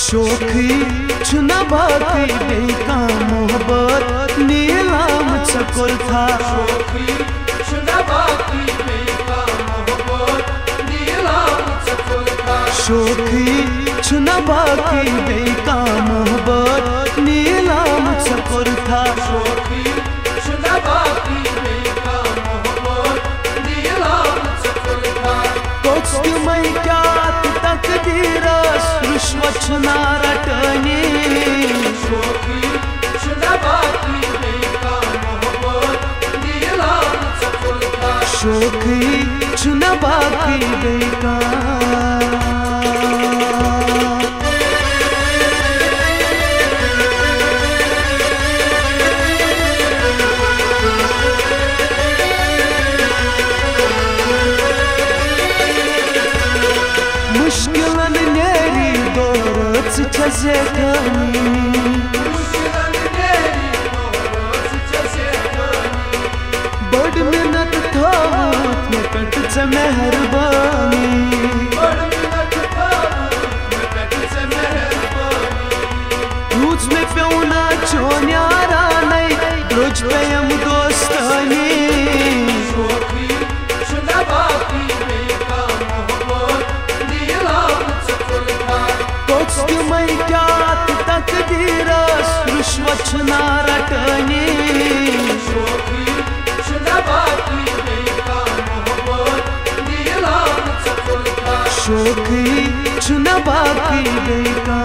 शोखी छुना बाकी बेका मोहब्बत नीलाम चकोर था। शोखी छुना बाकी बेका मोहब्बत नीलाम चकोर था। शोखी छुना बाकी बेका मोहब्बत नीलाम चकोर था। शोखी छुना बाकी बेका मोहब्बत नीलाम चकोर था। तोच मैं क्या तकदीरस रुश्वत छुना रटनी। शोखी छुना बाकी बेका मोहब्बत नीलाम चकोर था। शोखी छुना बाकी बेका मुश्किलन नेरी दोरच छसे कनी। बड़ मिन्नत थावत में कट से मेहरबानी। रूच में प्योना चोन्यारा नहीं रोज पे हम दोस्तानी। शोखी छुना बाकी बेका मोहब्बत नीलाम चकोर था। तोच मैं क्या तकदीरस रुश्वत छुना रटनी। शोखी छुना बाकी बेका मोहब्बत नीलाम चकोर था। शोखी छुना बाकी बेका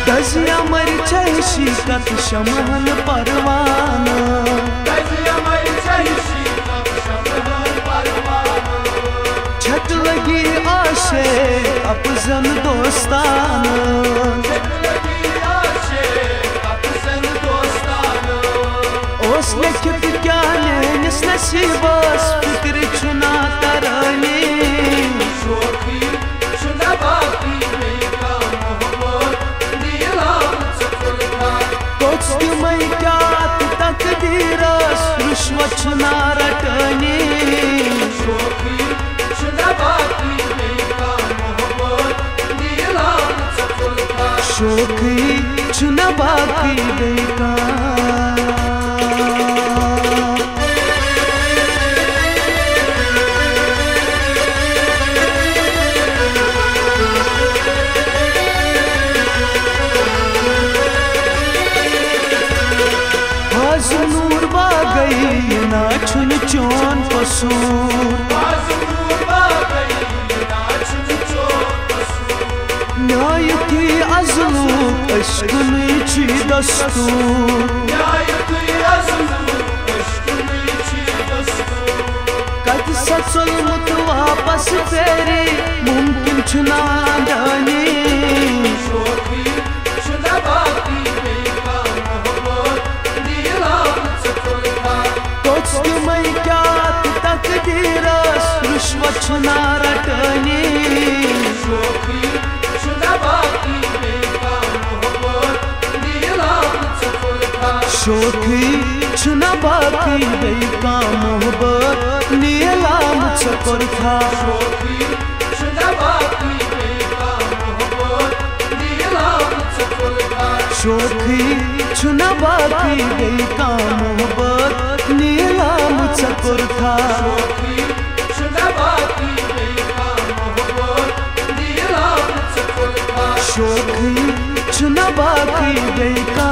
दजिया मर छही कत शमहन परवाना। छत लगी आशे अपजन दोस्ताना। ओस लिखित क्या निस नसीबस फिक्र छुना तरनी। शोखी छुना बाकी बेका मोहब्बत नीलाम चकोर था। तोच मैं क्या तकदीरस रुश्वत छुना रटनी। शोखी छुना बाकी बेका मोहब्बत नीलाम चकोर था। शोखी छुना बाकी बेका नूर बागई ना छुन चोन कसूर। न्याय की अज़लूक इश्क़ ची दस्तूर। कद सचल मुत वापस फेरी मुमकिन छुना दानी। शोखी छुना बाकी बेका मोहब्बत नीलाम चकोर था। तोच मैं क्या तकदीरस रुश्वत छुना रटनी। शोखी छुना बाकी बेका मोहब्बत नीलाम चकोर था। शोखी छुना बाकी बेका मोहब्बत नीलाम चकोर था। शोखी छुना बाकी बेका मोहब्बत नीलाम चकोर था। शोखी छुना बाकी बेका मोहब्बत नीलाम चकोर था। शोखी छुना बाकी बेका मोहब्बत नीलाम चकोर था। शोखी छुना बाकी बेका